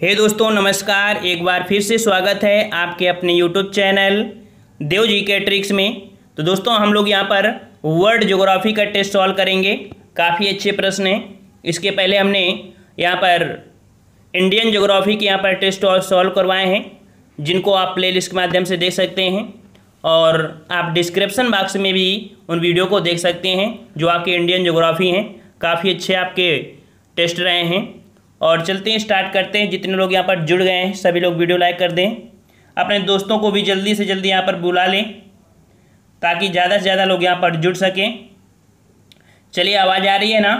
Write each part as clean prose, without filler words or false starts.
हे दोस्तों नमस्कार। एक बार फिर से स्वागत है आपके अपने यूट्यूब चैनल देव जी के ट्रिक्स में। तो दोस्तों हम लोग यहाँ पर वर्ल्ड ज्योग्राफी का टेस्ट सॉल्व करेंगे। काफ़ी अच्छे प्रश्न हैं। इसके पहले हमने यहाँ पर इंडियन ज्योग्राफी के यहाँ पर टेस्ट सॉल्व करवाए हैं, जिनको आप प्लेलिस्ट के माध्यम से देख सकते हैं, और आप डिस्क्रिप्शन बॉक्स में भी उन वीडियो को देख सकते हैं जो आपके इंडियन ज्योग्राफी हैं। काफ़ी अच्छे आपके टेस्ट रहे हैं। और चलते हैं, स्टार्ट करते हैं। जितने लोग यहाँ पर जुड़ गए हैं सभी लोग वीडियो लाइक कर दें, अपने दोस्तों को भी जल्दी से जल्दी यहाँ पर बुला लें ताकि ज़्यादा से ज़्यादा लोग यहाँ पर जुड़ सकें। चलिए, आवाज़ आ रही है ना?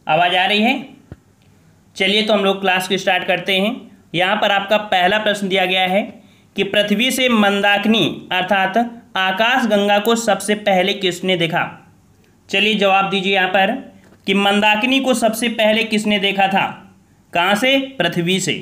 आवाज़ आ रही है? चलिए तो हम लोग क्लास को स्टार्ट करते हैं। यहाँ पर आपका पहला प्रश्न दिया गया है कि पृथ्वी से मंदाकिनी अर्थात आकाशगंगा को सबसे पहले किसने देखा। चलिए जवाब दीजिए यहाँ पर कि मंदाकिनी को सबसे पहले किसने देखा था। कहाँ से? पृथ्वी से।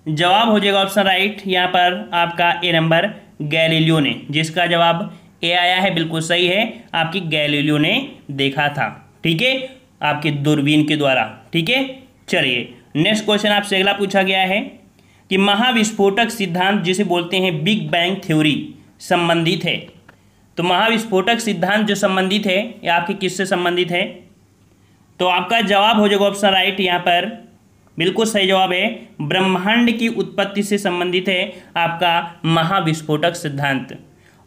जवाब हो जाएगा ऑप्शन राइट यहाँ पर आपका ए नंबर, गैलीलियो ने, जिसका जवाब ए आया है। बिल्कुल सही है, आपकी गैलीलियो ने देखा था। ठीक है, आपके दूरबीन के द्वारा। ठीक है, चलिए नेक्स्ट क्वेश्चन आपसे अगला पूछा गया है कि महाविस्फोटक सिद्धांत जिसे बोलते हैं बिग बैंग थ्योरी संबंधित है। तो महाविस्फोटक सिद्धांत जो संबंधित है ये आपके किससे संबंधित है? तो आपका जवाब हो जाएगा ऑप्शन राइट यहाँ पर। बिल्कुल सही जवाब है, ब्रह्मांड की उत्पत्ति से संबंधित है आपका महाविस्फोटक सिद्धांत।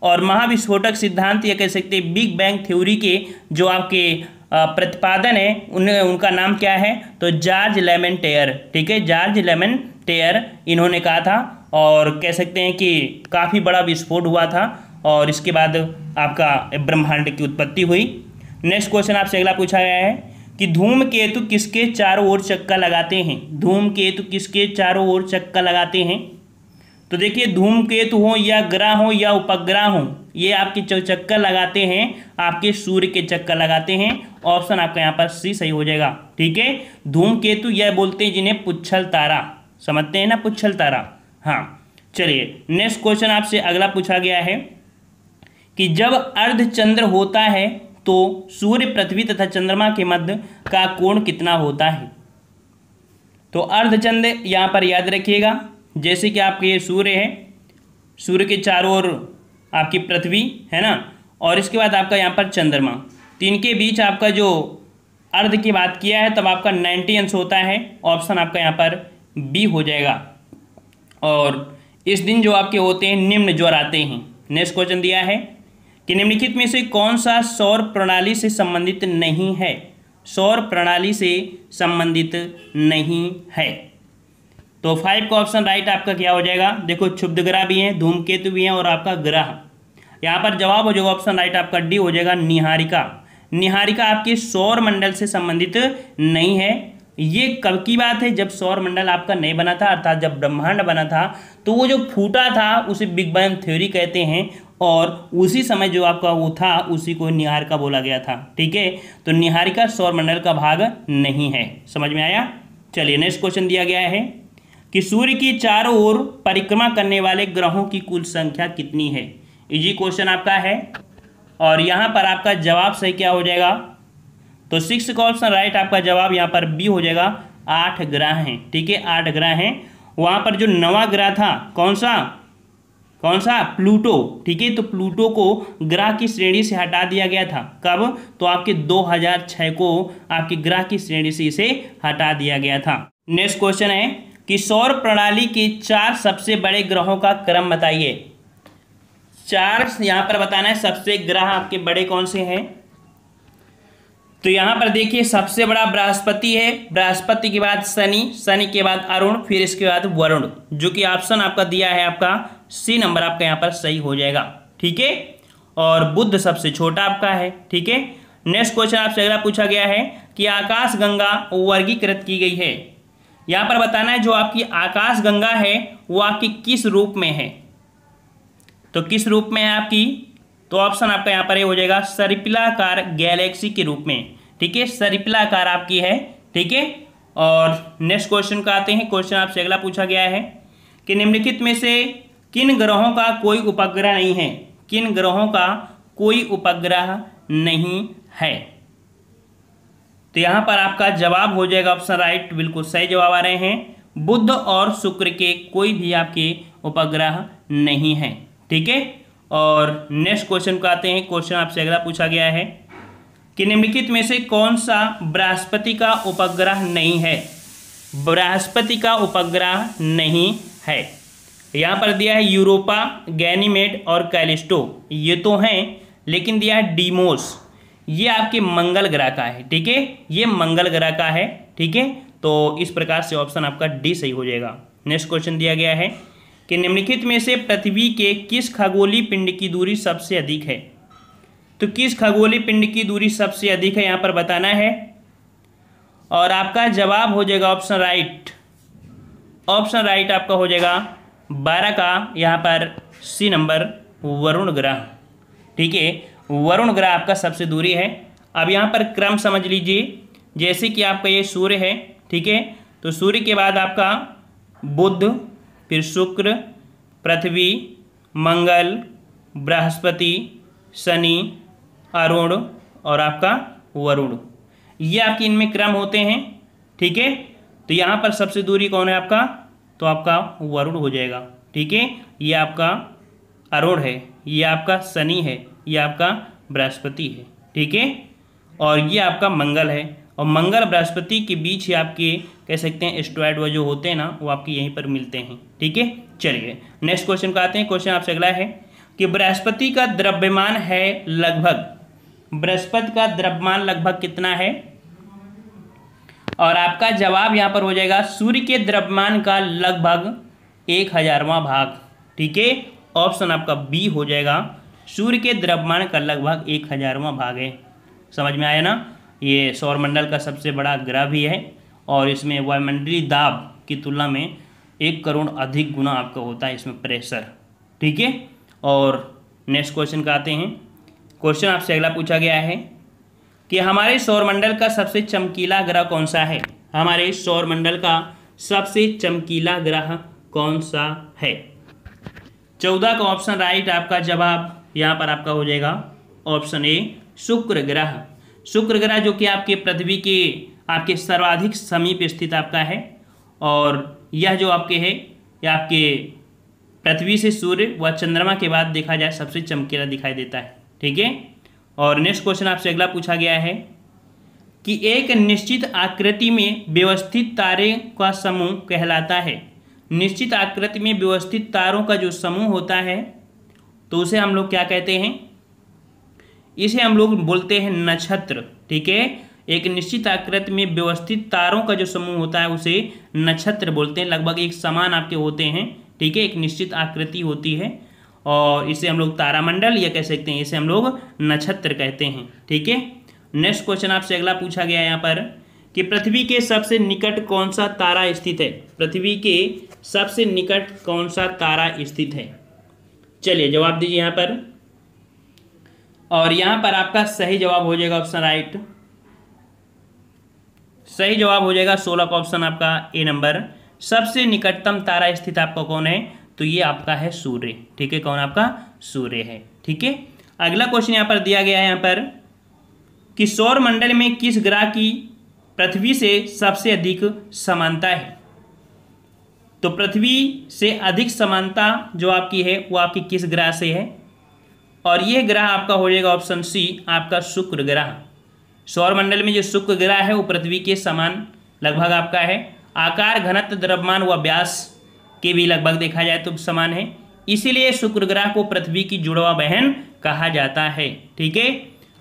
और महाविस्फोटक सिद्धांत ये कह सकते हैं बिग बैंग थ्योरी के जो आपके प्रतिपादन है उनका नाम क्या है? तो जॉर्ज लेमेंटेयर। ठीक है, जॉर्ज लेमेंटेयर इन्होंने कहा था, और कह सकते हैं कि काफ़ी बड़ा विस्फोट हुआ था और इसके बाद आपका ब्रह्मांड की उत्पत्ति हुई। नेक्स्ट क्वेश्चन आपसे अगला पूछा गया है कि धूमकेतु किसके चारों ओर चक्कर लगाते हैं। धूमकेतु किसके चारों ओर चक्कर लगाते हैं? तो देखिए, धूमकेतु हो या ग्रह हो या उपग्रह हो, ये आपके चक्कर लगाते हैं, आपके सूर्य के चक्कर लगाते हैं। ऑप्शन आपका यहाँ पर सी सही हो जाएगा। ठीक है, धूमकेतु यह बोलते हैं जिन्हें पुच्छल तारा, समझते हैं ना, पुच्छल तारा। हाँ, चलिए नेक्स्ट क्वेश्चन आपसे अगला पूछा गया है कि जब अर्धचंद्र होता है तो सूर्य, पृथ्वी तथा चंद्रमा के मध्य का कोण कितना होता है। तो अर्धचंद्र यहाँ पर याद रखिएगा, जैसे कि आपके ये सूर्य है, सूर्य के चारों ओर आपकी पृथ्वी है ना, और इसके बाद आपका यहाँ पर चंद्रमा, तीन के बीच आपका जो अर्ध की बात किया है तब आपका 90 अंश होता है। ऑप्शन आपका यहाँ पर बी हो जाएगा। और इस दिन जो आपके होते हैं निम्न ज्वर आते हैं। नेक्स्ट क्वेश्चन दिया है कि निम्नलिखित में से कौन सा सौर प्रणाली से संबंधित नहीं है। सौर प्रणाली से संबंधित नहीं है। तो 5 का ऑप्शन राइट आपका क्या हो जाएगा? देखो, क्षुब्ध ग्रह भी हैं, धूमकेतु भी हैं और आपका ग्रह। यहाँ पर जवाब हो जाएगा ऑप्शन राइट आपका डी हो जाएगा, निहारिका। निहारिका आपके सौर मंडल से संबंधित नहीं है। ये कब की बात है? जब सौर मंडल आपका नहीं बना था, अर्थात जब ब्रह्मांड बना था, तो वो जो फूटा था उसे बिग बैंग थ्योरी कहते हैं, और उसी समय जो आपका वो था उसी को निहारिका बोला गया था। ठीक है, तो निहारिका सौर मंडल का भाग नहीं है। समझ में आया? चलिए नेक्स्ट क्वेश्चन दिया गया है कि सूर्य की चारों ओर परिक्रमा करने वाले ग्रहों की कुल संख्या कितनी है। इजी क्वेश्चन आपका है, और यहाँ पर आपका जवाब सही क्या हो जाएगा? तो 6 का ऑप्शन राइट आपका जवाब यहाँ पर बी हो जाएगा, 8 ग्रह हैं। ठीक है, 8 ग्रह हैं। वहाँ पर जो 9वां ग्रह था कौन सा? प्लूटो। ठीक है, तो प्लूटो को ग्रह की श्रेणी से हटा दिया गया था। कब? तो आपके 2006 को आपके ग्रह की श्रेणी से इसे हटा दिया गया था। नेक्स्ट क्वेश्चन है कि सौर प्रणाली के 4 सबसे बड़े ग्रहों का क्रम बताइए। 4 यहाँ पर बताना है सबसे ग्रह आपके बड़े कौन से हैं। तो यहाँ पर देखिए, सबसे बड़ा बृहस्पति है, बृहस्पति के बाद शनि, शनि के बाद अरुण, फिर इसके बाद वरुण, जो कि ऑप्शन आपका दिया है आपका सी नंबर आपका यहाँ पर सही हो जाएगा। ठीक है, और बुध सबसे छोटा आपका है। ठीक है, नेक्स्ट क्वेश्चन आपसे अगला पूछा गया है कि आकाशगंगा वर्गीकृत की गई है। यहाँ पर बताना है जो आपकी आकाशगंगा है वो आपकी किस रूप में है। तो किस रूप में है आपकी? तो ऑप्शन आपका यहाँ पर ये हो जाएगा, सर्पिलाकार गैलेक्सी के रूप में। ठीक है, सर्पिलाकार आपकी है। ठीक है, और नेक्स्ट क्वेश्चन का आते हैं। क्वेश्चन आपसे अगला पूछा गया है कि निम्नलिखित में से किन ग्रहों का कोई उपग्रह नहीं है। किन ग्रहों का कोई उपग्रह नहीं है। तो यहाँ पर आपका जवाब हो जाएगा ऑप्शन राइट, बिल्कुल सही जवाब आ रहे हैं। बुध और शुक्र के कोई भी आपके उपग्रह नहीं है। ठीक है। और नेक्स्ट क्वेश्चन को आते हैं। क्वेश्चन आपसे अगला पूछा गया है कि निम्नलिखित में से कौन सा बृहस्पति का उपग्रह नहीं है। बृहस्पति का उपग्रह नहीं है। यहाँ पर दिया है यूरोपा, गैनीमेड और कैलिस्टो, ये तो हैं, लेकिन दिया है डीमोस, ये आपके मंगल ग्रह का है। ठीक है, ये मंगल ग्रह का है। ठीक है, तो इस प्रकार से ऑप्शन आपका डी सही हो जाएगा। नेक्स्ट क्वेश्चन दिया गया है कि निम्नलिखित में से पृथ्वी के किस खगोलीय पिंड की दूरी सबसे अधिक है। तो किस खगोलीय पिंड की दूरी सबसे अधिक है यहाँ पर बताना है, और आपका जवाब हो जाएगा ऑप्शन राइट। ऑप्शन राइट आपका हो जाएगा 12 का यहाँ पर सी नंबर, वरुण ग्रह। ठीक है, वरुण ग्रह आपका सबसे दूरी है। अब यहाँ पर क्रम समझ लीजिए, जैसे कि आपका ये सूर्य है। ठीक है, तो सूर्य के बाद आपका बुध, फिर शुक्र, पृथ्वी, मंगल, बृहस्पति, शनि, अरुण और आपका वरुण, ये आपकी इनमें क्रम होते हैं। ठीक है, तो यहाँ पर सबसे दूरी कौन है आपका, तो आपका वरुण हो जाएगा। ठीक है, ये आपका अरुण है, ये आपका शनि है, ये आपका बृहस्पति है। ठीक है, और ये आपका मंगल है, और मंगल बृहस्पति के बीच ही आपके कह सकते हैं एस्ट्रॉयड वो जो होते हैं ना, वो आपके यहीं पर मिलते हैं। ठीक है, चलिए नेक्स्ट क्वेश्चन को आते हैं। क्वेश्चन आपसे अगला है कि बृहस्पति का द्रव्यमान है लगभग, बृहस्पति का द्रव्यमान लगभग कितना है, और आपका जवाब यहाँ पर हो जाएगा सूर्य के द्रव्यमान का लगभग 1000वां भाग। ठीक है, ऑप्शन आपका बी हो जाएगा, सूर्य के द्रव्यमान का लगभग 1000वां भाग है। समझ में आया ना। ये सौरमंडल का सबसे बड़ा ग्रह भी है, और इसमें वायुमंडलीय दाब की तुलना में 1 करोड़ अधिक गुना आपका होता है इसमें प्रेशर। ठीक है, और नेक्स्ट क्वेश्चन का आते हैं। क्वेश्चन आपसे अगला पूछा गया है कि हमारे सौरमंडल का सबसे चमकीला ग्रह कौन सा है। हमारे सौरमंडल का सबसे चमकीला ग्रह कौन सा है। 14 का ऑप्शन राइट, आपका जवाब यहाँ पर आपका हो जाएगा ऑप्शन ए, शुक्र ग्रह। शुक्र ग्रह जो कि आपके पृथ्वी के आपके सर्वाधिक समीप स्थित आपका है, और यह जो आपके है, यह आपके पृथ्वी से सूर्य व चंद्रमा के बाद देखा जाए सबसे चमकीला दिखाई देता है। ठीक है, और नेक्स्ट क्वेश्चन आपसे अगला पूछा गया है कि एक निश्चित आकृति में व्यवस्थित तारे का समूह कहलाता है। निश्चित आकृति में व्यवस्थित तारों का जो समूह होता है, तो उसे हम लोग क्या कहते हैं, इसे हम लोग बोलते हैं नक्षत्र। ठीक है, एक निश्चित आकृति में व्यवस्थित तारों का जो समूह होता है उसे नक्षत्र बोलते हैं। लगभग एक समान आपके होते हैं। ठीक है, एक निश्चित आकृति होती है, और इसे हम लोग तारामंडल या कह सकते हैं, इसे हम लोग नक्षत्र कहते हैं। ठीक है, नेक्स्ट क्वेश्चन आपसे अगला पूछा गया है यहाँ पर कि पृथ्वी के सबसे निकट कौन सा तारा स्थित है। पृथ्वी के सबसे निकट कौन सा तारा स्थित है। चलिए जवाब दीजिए यहाँ पर, और यहाँ पर आपका सही जवाब हो जाएगा ऑप्शन राइट। सही जवाब हो जाएगा 16 का ऑप्शन आपका ए नंबर। सबसे निकटतम तारा स्थित आपका कौन है, तो ये आपका है सूर्य। ठीक है, कौन आपका सूर्य है। ठीक है, अगला क्वेश्चन यहाँ पर दिया गया है यहाँ पर कि सौर मंडल में किस ग्रह की पृथ्वी से सबसे अधिक समानता है। तो पृथ्वी से अधिक समानता जो आपकी है वो आपकी किस ग्रह से है, और यह ग्रह आपका हो जाएगा ऑप्शन सी, आपका शुक्र ग्रह। सौरमंडल में जो शुक्र ग्रह है वो पृथ्वी के समान लगभग आपका है। आकार, घनत्व, द्रव्यमान व व्यास के भी लगभग देखा जाए तो समान है, इसीलिए शुक्र ग्रह को पृथ्वी की जुड़वा बहन कहा जाता है। ठीक है,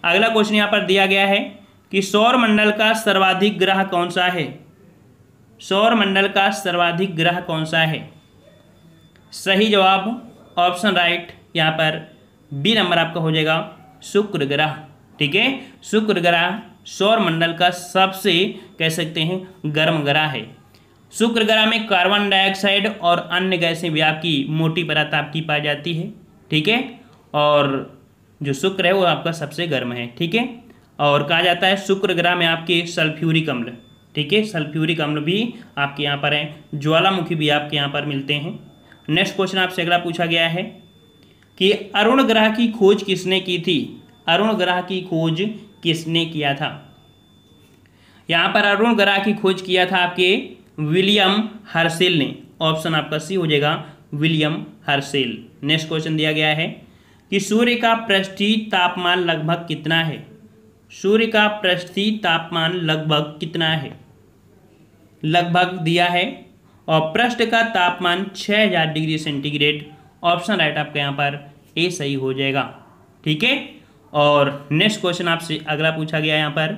अगला क्वेश्चन यहाँ पर दिया गया है कि सौरमंडल का सर्वाधिक ग्रह कौन सा है। सौरमंडल का सर्वाधिक ग्रह कौन सा है। सही जवाब ऑप्शन राइट, यहाँ पर बी नंबर आपका हो जाएगा शुक्र ग्रह। ठीक है, शुक्र ग्रह सौरमंडल का सबसे कह सकते हैं गर्म ग्रह है। शुक्र ग्रह में कार्बन डाइऑक्साइड और अन्य गैसें भी आपकी मोटी परत आपकी पाई जाती है। ठीक है, और जो शुक्र है वो आपका सबसे गर्म है। ठीक है, और कहा जाता है शुक्र ग्रह में आपके सल्फ्यूरिक अम्ल, ठीक है, सल्फ्यूरिक अम्ल भी आपके यहाँ पर हैं, ज्वालामुखी भी आपके यहाँ पर मिलते हैं। नेक्स्ट क्वेश्चन आपसे अगला पूछा गया है कि अरुण ग्रह की खोज किसने की थी। अरुण ग्रह की खोज किसने किया था। यहाँ पर अरुण ग्रह की खोज किया था आपके विलियम हर्शेल ने। ऑप्शन आपका सी हो जाएगा विलियम हर्शेल। नेक्स्ट क्वेश्चन दिया गया है कि सूर्य का पृष्ठीय तापमान लगभग कितना है। सूर्य का पृष्ठीय तापमान लगभग कितना है, लगभग दिया है, और पृष्ठ का तापमान 6000 डिग्री सेंटीग्रेड। ऑप्शन राइट आपका यहाँ पर ए सही हो जाएगा। ठीक है। और नेक्स्ट क्वेश्चन आपसे अगला पूछा गया यहाँ पर,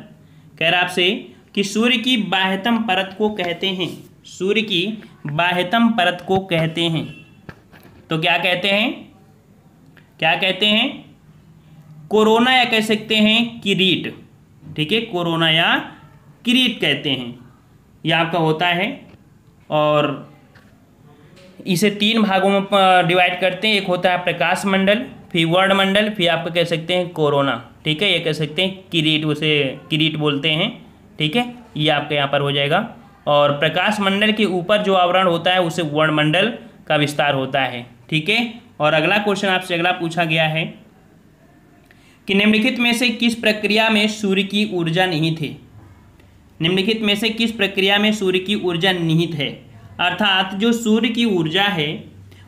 कह रहा आपसे कि सूर्य की बाह्यतम परत को कहते हैं, सूर्य की बाह्यतम परत को कहते हैं, तो क्या कहते हैं, क्या कहते हैं, कोरोना या कह सकते हैं किरीट। ठीक है, कोरोना या किरीट कहते हैं, यह आपका होता है। और इसे 3 भागों में डिवाइड करते हैं। एक होता है प्रकाश मंडल, फिर वर्ण मंडल, फिर आपका कह सकते हैं कोरोना। ठीक है, ये कह सकते हैं किरीट, उसे किरीट बोलते हैं। ठीक है, ये आपके यहाँ पर हो जाएगा। और प्रकाश मंडल के ऊपर जो आवरण होता है उसे वर्ण मंडल का विस्तार होता है। ठीक है। और अगला क्वेश्चन आपसे अगला पूछा गया है कि निम्नलिखित में से किस प्रक्रिया में सूर्य की ऊर्जा निहित है। निम्नलिखित में से किस प्रक्रिया में सूर्य की ऊर्जा निहित है, अर्थात जो सूर्य की ऊर्जा है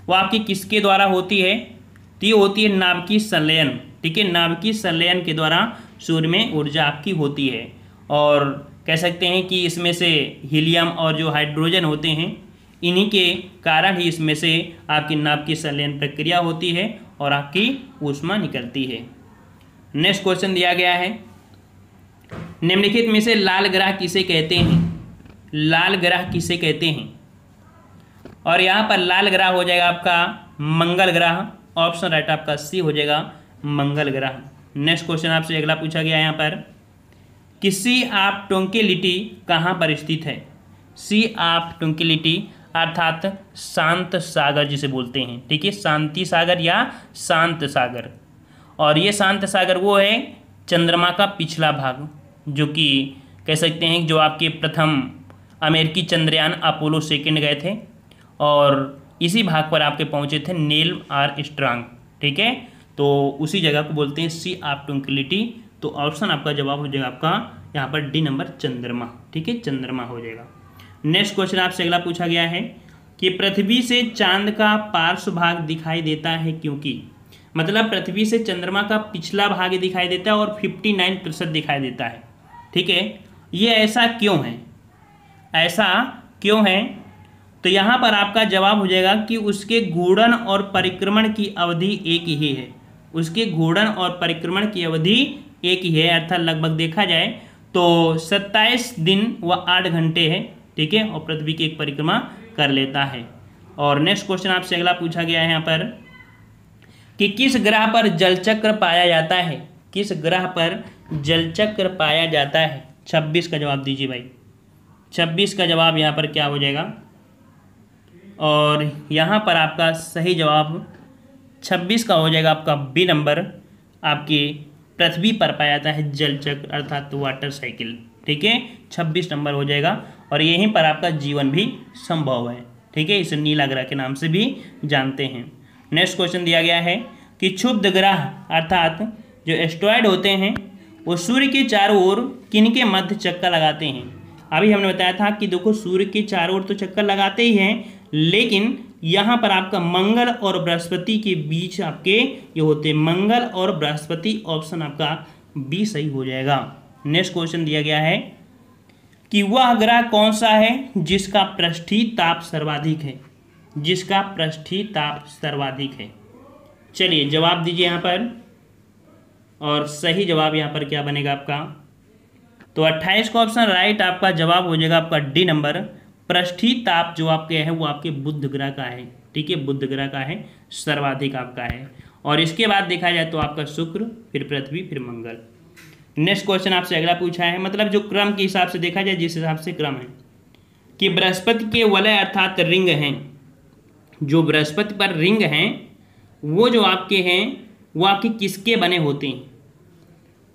वो आपकी किसके द्वारा होती है, तो ये होती है नाभिकीय संलयन। ठीक है, नाभिकीय संलयन के द्वारा सूर्य में ऊर्जा आपकी होती है। और कह सकते हैं कि इसमें से हीलियम और जो हाइड्रोजन होते हैं, इन्हीं के कारण ही इसमें से आपकी नाभिकीय संलयन प्रक्रिया होती है और आपकी ऊष्मा निकलती है। नेक्स्ट क्वेश्चन दिया गया है, निम्नलिखित में से लाल ग्रह किसे कहते हैं, लाल ग्रह किसे कहते हैं। और यहाँ पर लाल ग्रह हो जाएगा आपका मंगल ग्रह। ऑप्शन राइट आपका सी हो जाएगा मंगल ग्रह। नेक्स्ट क्वेश्चन आपसे अगला पूछा गया है यहाँ पर, कि सी ऑफ ट्रंक्विलिटी कहाँ पर स्थित है। सी ऑफ ट्रंक्विलिटी अर्थात शांत सागर जिसे बोलते हैं। ठीक है, शांति सागर या शांत सागर। और ये शांत सागर वो है चंद्रमा का पिछला भाग, जो कि कह सकते हैं जो आपके प्रथम अमेरिकी चंद्रयान अपोलो 2 गए थे, और इसी भाग पर आपके पहुंचे थे नील आर्मस्ट्रांग। ठीक है, तो उसी जगह को बोलते हैं सी ऑफ ट्रंक्विलिटी। तो ऑप्शन आपका जवाब हो जाएगा आपका यहाँ पर डी नंबर चंद्रमा। ठीक है, चंद्रमा हो जाएगा। नेक्स्ट क्वेश्चन आपसे अगला पूछा गया है कि पृथ्वी से चांद का पार्श्व भाग दिखाई देता है क्योंकि, मतलब पृथ्वी से चंद्रमा का पिछला भाग दिखाई देता है और 59% दिखाई देता है। ठीक है, ये ऐसा क्यों है, ऐसा क्यों है, तो यहाँ पर आपका जवाब हो जाएगा कि उसके घूर्णन और परिक्रमण की अवधि एक ही है। उसके घूर्णन और परिक्रमण की अवधि एक ही है, अर्थात लगभग देखा जाए तो 27 दिन व 8 घंटे है। ठीक है, और पृथ्वी की एक परिक्रमा कर लेता है। और नेक्स्ट क्वेश्चन आपसे अगला पूछा गया है यहाँ पर कि किस ग्रह पर जलचक्र पाया जाता है, किस ग्रह पर जलचक्र पाया जाता है। 26 का जवाब दीजिए भाई, 26 का जवाब यहाँ पर क्या हो जाएगा, और यहाँ पर आपका सही जवाब 26 का हो जाएगा आपका बी नंबर, आपकी पृथ्वी पर पाया जाता है जलचक्र अर्थात वाटर साइकिल। ठीक है, 26 नंबर हो जाएगा। और यहीं पर आपका जीवन भी संभव है। ठीक है, इसे नीला ग्रह के नाम से भी जानते हैं। नेक्स्ट क्वेश्चन दिया गया है कि क्षुब्ध ग्रह अर्थात जो एस्टेरॉयड होते हैं वो सूर्य के चारों ओर किनके मध्य चक्कर लगाते हैं। अभी हमने बताया था कि देखो सूर्य के चारों ओर तो चक्कर लगाते ही हैं, लेकिन यहाँ पर आपका मंगल और बृहस्पति के बीच आपके ये होते हैं, मंगल और बृहस्पति। ऑप्शन आपका बी सही हो जाएगा। नेक्स्ट क्वेश्चन दिया गया है कि वह ग्रह कौन सा है जिसका पृष्ठीय ताप सर्वाधिक है, जिसका पृष्ठीय ताप सर्वाधिक है। चलिए जवाब दीजिए यहाँ पर, और सही जवाब यहाँ पर क्या बनेगा आपका, तो 28 का ऑप्शन राइट आपका जवाब हो जाएगा आपका डी नंबर। पृष्ठीय ताप जो आपके है वो आपके बुध ग्रह का है। ठीक है, बुध ग्रह का है, सर्वाधिक आपका है। और इसके बाद देखा जाए तो आपका शुक्र, फिर पृथ्वी, फिर मंगल। नेक्स्ट क्वेश्चन आपसे अगला पूछा है, मतलब जो क्रम के हिसाब से देखा जाए, जिस हिसाब से क्रम है कि बृहस्पति के वलय अर्थात रिंग हैं, जो बृहस्पति पर रिंग हैं वो जो आपके हैं वो आपके किसके बने होते हैं।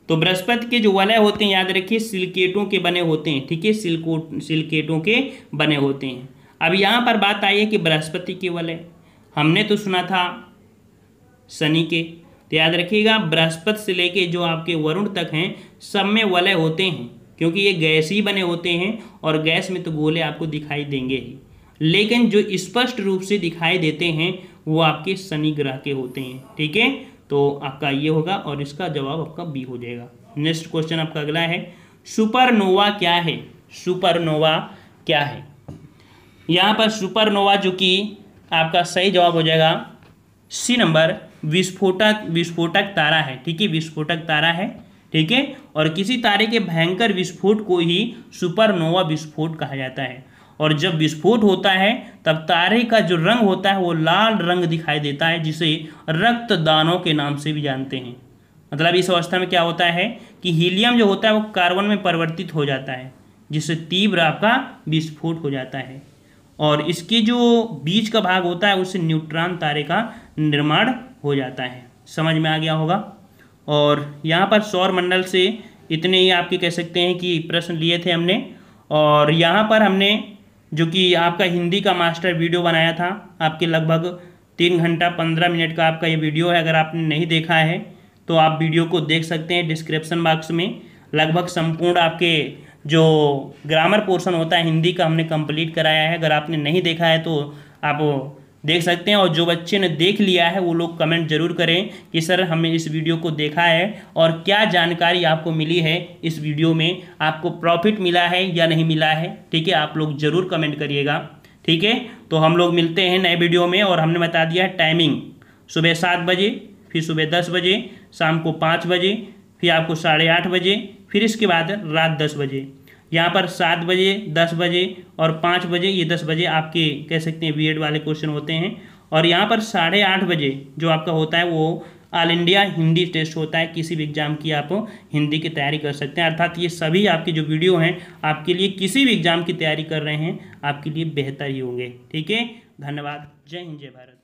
तो बृहस्पति के जो वलय होते हैं याद रखिए सिलिकेटों के बने होते हैं। ठीक है, सिलिकेटों के बने होते हैं। अब यहाँ पर बात आई है कि बृहस्पति के वलय, हमने तो सुना था शनि के, तो याद रखिएगा बृहस्पति से लेके जो आपके वरुण तक हैं सब में वलय होते हैं। क्योंकि ये गैस ही बने होते हैं और गैस में तो गोले आपको दिखाई देंगे ही, लेकिन जो स्पष्ट रूप से दिखाई देते हैं वो आपके शनि ग्रह के होते हैं। ठीक है, तो आपका ये होगा और इसका जवाब आपका बी हो जाएगा। नेक्स्ट क्वेश्चन आपका अगला है, सुपरनोवा क्या है? सुपरनोवा क्या है? यहाँ पर सुपरनोवा जो कि आपका सही जवाब हो जाएगा सी नंबर, विस्फोटक तारा है। ठीक है, विस्फोटक तारा है। ठीक है, और किसी तारे के भयंकर विस्फोट को ही सुपरनोवा विस्फोट कहा जाता है। और जब विस्फोट होता है तब तारे का जो रंग होता है वो लाल रंग दिखाई देता है, जिसे रक्तदानों के नाम से भी जानते हैं। मतलब इस अवस्था में क्या होता है कि हीलियम जो होता है वो कार्बन में परिवर्तित हो जाता है, जिससे तीव्र आपका विस्फोट हो जाता है। और इसके जो बीच का भाग होता है उससे न्यूट्रॉन तारे का निर्माण हो जाता है। समझ में आ गया होगा। और यहाँ पर सौर मंडल से इतने ही आपके कह सकते हैं कि प्रश्न लिए थे हमने। और यहाँ पर हमने जो कि आपका हिंदी का मास्टर वीडियो बनाया था, आपके लगभग 3 घंटा 15 मिनट का आपका ये वीडियो है। अगर आपने नहीं देखा है तो आप वीडियो को देख सकते हैं। डिस्क्रिप्शन बॉक्स में लगभग संपूर्ण आपके जो ग्रामर पोर्शन होता है हिंदी का हमने कंप्लीट कराया है। अगर आपने नहीं देखा है तो आप देख सकते हैं। और जो बच्चे ने देख लिया है वो लोग कमेंट जरूर करें कि सर हमने इस वीडियो को देखा है और क्या जानकारी आपको मिली है इस वीडियो में, आपको प्रॉफिट मिला है या नहीं मिला है। ठीक है, आप लोग ज़रूर कमेंट करिएगा। ठीक है, तो हम लोग मिलते हैं नए वीडियो में। और हमने बता दिया है टाइमिंग, सुबह 7 बजे, फिर सुबह 10 बजे, शाम को 5 बजे, फिर आपको 8:30 बजे, फिर इसके बाद रात 10 बजे। यहाँ पर 7 बजे, 10 बजे और 5 बजे, ये 10 बजे आपके कह सकते हैं बीएड वाले क्वेश्चन होते हैं। और यहाँ पर 8:30 बजे जो आपका होता है वो ऑल इंडिया हिंदी टेस्ट होता है। किसी भी एग्जाम की आप हिंदी की तैयारी कर सकते हैं। अर्थात ये सभी आपके जो वीडियो हैं आपके लिए किसी भी एग्जाम की तैयारी कर रहे हैं आपके लिए बेहतर ही होंगे। ठीक है, धन्यवाद। जय हिंद, जय भारत।